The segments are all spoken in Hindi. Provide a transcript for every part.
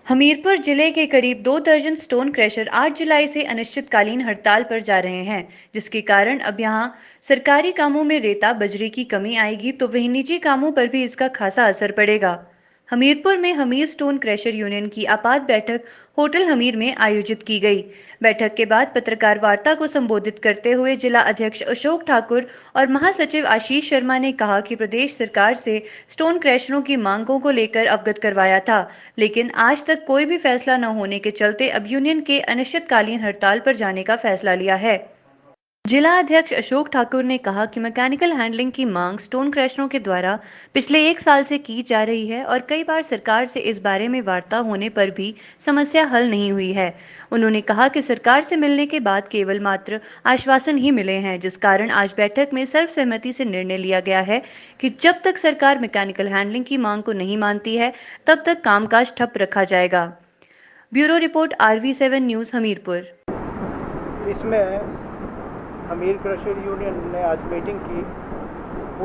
हमीरपुर जिले के करीब 2 दर्जन स्टोन क्रशर 8 जुलाई से अनिश्चितकालीन हड़ताल पर जा रहे हैं, जिसके कारण अब यहां सरकारी कामों में रेता बजरी की कमी आएगी तो वहीं निजी कामों पर भी इसका खासा असर पड़ेगा। हमीरपुर में हमीर स्टोन क्रशर यूनियन की आपात बैठक होटल हमीर में आयोजित की गई। बैठक के बाद पत्रकार वार्ता को संबोधित करते हुए जिला अध्यक्ष अशोक ठाकुर और महासचिव आशीष शर्मा ने कहा कि प्रदेश सरकार से स्टोन क्रशरों की मांगों को लेकर अवगत करवाया था, लेकिन आज तक कोई भी फैसला न होने के चलते अब यूनियन के अनिश्चितकालीन हड़ताल पर जाने का फैसला लिया है। जिला अध्यक्ष अशोक ठाकुर ने कहा कि मैकेनिकल हैंडलिंग की मांग स्टोन क्रशरों के द्वारा पिछले 1 साल से की जा रही है और कई बार सरकार से इस बारे में वार्ता होने पर भी समस्या हल नहीं हुई है। उन्होंने कहा कि सरकार से मिलने के बाद केवल मात्र आश्वासन ही मिले हैं, जिस कारण आज बैठक में सर्वसहमति से निर्णय लिया गया है कि जब तक सरकार मैकेनिकल हैंडलिंग की मांग को नहीं मानती है तब तक कामकाज ठप रखा जाएगा। Bureau report RV7 news Hamirpur. इसमें हमीर क्रशर यूनियन ने आज मीटिंग की।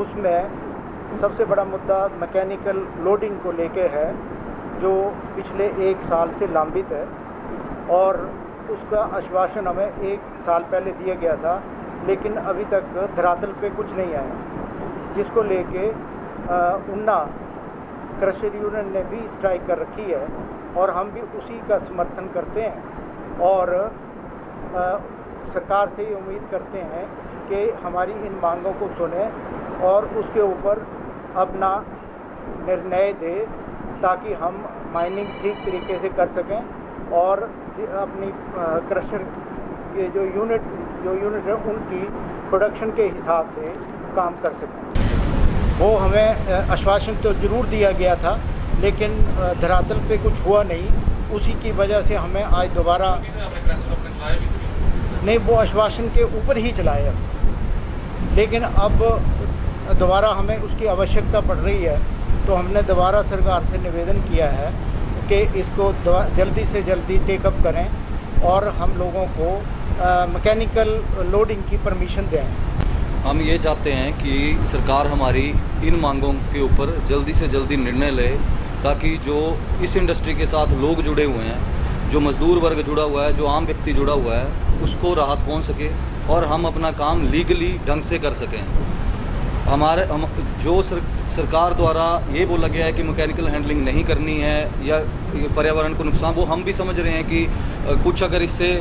उसमें सबसे बड़ा मुद्दा मैकेनिकल लोडिंग को लेके है, जो पिछले 1 साल से लंबित है और उसका आश्वासन हमें 1 साल पहले दिया गया था, लेकिन अभी तक धरातल पे कुछ नहीं आया, जिसको लेके उन्ना क्रशर यूनियन ने भी स्ट्राइक कर रखी है और हम भी उसी का समर्थन करते हैं और सरकार से उम्मीद करते हैं कि हमारी इन मांगों को सुने और उसके ऊपर अपना निर्णय दे, ताकि हम माइनिंग ठीक तरीके से कर सकें और अपनी क्रशर के जो यूनिट है उनकी प्रोडक्शन के हिसाब से काम कर सकें। वो हमें आश्वासन तो ज़रूर दिया गया था, लेकिन धरातल पे कुछ हुआ नहीं। उसी की वजह से हमें आज दोबारा नहीं, वो आश्वासन के ऊपर ही चलाए अब, लेकिन अब दोबारा हमें उसकी आवश्यकता पड़ रही है, तो हमने दोबारा सरकार से निवेदन किया है कि इसको जल्दी से जल्दी टेकअप करें और हम लोगों को मैकेनिकल लोडिंग की परमिशन दें। हम ये चाहते हैं कि सरकार हमारी इन मांगों के ऊपर जल्दी से जल्दी निर्णय ले, ताकि जो इस इंडस्ट्री के साथ लोग जुड़े हुए हैं, जो मजदूर वर्ग जुड़ा हुआ है, जो आम व्यक्ति जुड़ा हुआ है, उसको राहत पहुंच सके और हम अपना काम लीगली ढंग से कर सकें। जो सरकार द्वारा ये बोला गया है कि मैकेनिकल हैंडलिंग नहीं करनी है या पर्यावरण को नुकसान, वो हम भी समझ रहे हैं कि कुछ अगर इससे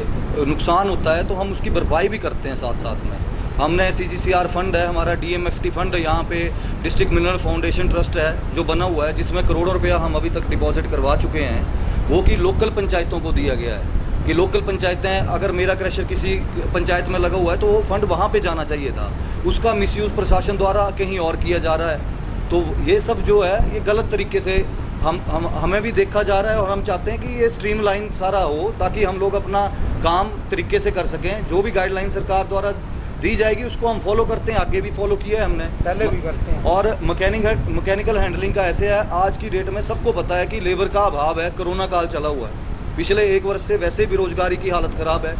नुकसान होता है तो हम उसकी भरपाई भी करते हैं। साथ साथ में हमने CGCR फंड है, हमारा DMFT फंड है, यहाँ पे डिस्ट्रिक्ट मिनरल फाउंडेशन ट्रस्ट है जो बना हुआ है, जिसमें करोड़ों रुपया हम अभी तक डिपॉजिट करवा चुके हैं। वो कि लोकल पंचायतों को दिया गया है कि लोकल पंचायतें, अगर मेरा क्रशर किसी पंचायत में लगा हुआ है तो वो फंड वहाँ पे जाना चाहिए था, उसका मिसयूज़ प्रशासन द्वारा कहीं और किया जा रहा है। तो ये सब जो है ये गलत तरीके से हमें भी देखा जा रहा है और हम चाहते हैं कि ये स्ट्रीमलाइन सारा हो, ताकि हम लोग अपना काम तरीके से कर सकें। जो भी गाइडलाइन सरकार द्वारा दी जाएगी उसको हम फॉलो करते हैं, आगे भी फॉलो किया है हमने, पहले भी करते हैं। और मैकेनिकल हैंडलिंग का ऐसे है, आज की डेट में सबको पता है कि लेबर का अभाव है, कोरोना काल चला हुआ है, पिछले 1 वर्ष से वैसे बेरोजगारी की हालत ख़राब है,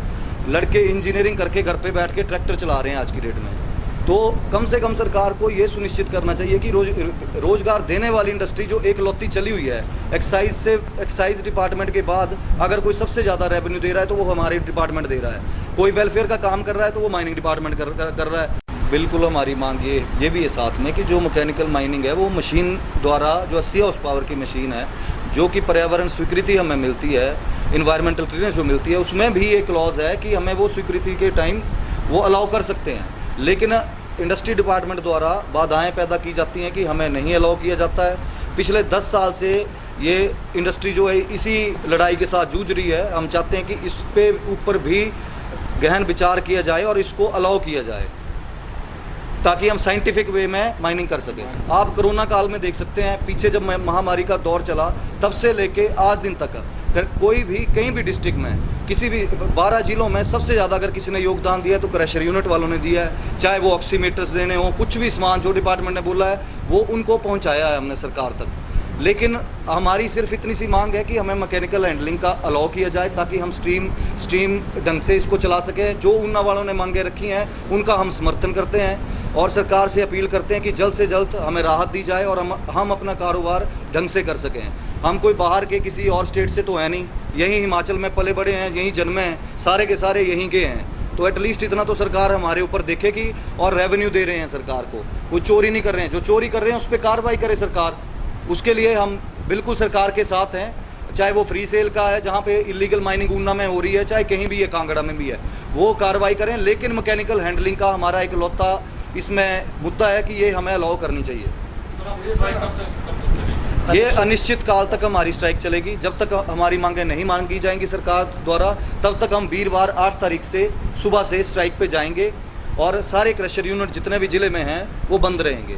लड़के इंजीनियरिंग करके घर पे बैठ के ट्रैक्टर चला रहे हैं आज की डेट में। तो कम से कम सरकार को ये सुनिश्चित करना चाहिए कि रोजगार देने वाली इंडस्ट्री जो एकलौती चली हुई है, एक्साइज डिपार्टमेंट के बाद अगर कोई सबसे ज़्यादा रेवेन्यू दे रहा है तो वो हमारे डिपार्टमेंट दे रहा है, कोई वेलफेयर का काम कर रहा है तो वो माइनिंग डिपार्टमेंट कर रहा है। बिल्कुल हमारी मांग ये भी है साथ में कि जो मैकेनिकल माइनिंग है वो मशीन द्वारा, जो 80 हॉर्स पावर की मशीन है, जो कि पर्यावरण स्वीकृति हमें मिलती है, इन्वायरमेंटल क्लियरेंस जो मिलती है, उसमें भी एक क्लॉज है कि हमें वो स्वीकृति के टाइम वो अलाउ कर सकते हैं, लेकिन इंडस्ट्री डिपार्टमेंट द्वारा बाधाएं पैदा की जाती हैं कि हमें नहीं अलाउ किया जाता है। पिछले 10 साल से ये इंडस्ट्री जो है इसी लड़ाई के साथ जूझ रही है। हम चाहते हैं कि इस पे ऊपर भी गहन विचार किया जाए और इसको अलाउ किया जाए, ताकि हम साइंटिफिक वे में माइनिंग कर सकें। आप कोरोना काल में देख सकते हैं, पीछे जब महामारी का दौर चला तब से लेके आज दिन तक कोई भी कहीं भी डिस्ट्रिक्ट में, किसी भी 12 जिलों में सबसे ज़्यादा अगर किसी ने योगदान दिया है तो क्रशर यूनिट वालों ने दिया है। चाहे वो ऑक्सीमीटर्स देने हो, कुछ भी सामान जो डिपार्टमेंट ने बोला है वो उनको पहुंचाया है हमने सरकार तक। लेकिन हमारी सिर्फ इतनी सी मांग है कि हमें मैकेनिकल हैंडलिंग का अलाउ किया जाए, ताकि हम स्ट्रीम ढंग से इसको चला सकें। जो ऊना वालों ने मांगे रखी हैं उनका हम समर्थन करते हैं और सरकार से अपील करते हैं कि जल्द से जल्द हमें राहत दी जाए और हम अपना कारोबार ढंग से कर सकें। हम कोई बाहर के किसी और स्टेट से तो है नहीं, यहीं हिमाचल में पले बड़े हैं, यहीं जन्मे हैं, सारे के सारे यहीं के हैं। तो एटलीस्ट इतना तो सरकार हमारे ऊपर देखेगी और रेवेन्यू दे रहे हैं सरकार को, कोई चोरी नहीं कर रहे हैं। जो चोरी कर रहे हैं उस पर कार्रवाई करे सरकार, उसके लिए हम बिल्कुल सरकार के साथ हैं। चाहे वो फ्री सेल का है जहाँ पे इलीगल माइनिंग ऊना में हो रही है, चाहे कहीं भी है, कांगड़ा में भी है, वो कार्रवाई करें। लेकिन मैकेनिकल हैंडलिंग का हमारा एक लौता इसमें मुद्दा है कि ये हमें अलाउ करनी चाहिए। ये अनिश्चित काल तक हमारी स्ट्राइक चलेगी। जब तक हमारी मांगें नहीं मांगी जाएंगी सरकार द्वारा, तब तक हम वीरवार 8 तारीख से सुबह से स्ट्राइक पे जाएंगे और सारे क्रशर यूनिट जितने भी ज़िले में हैं वो बंद रहेंगे।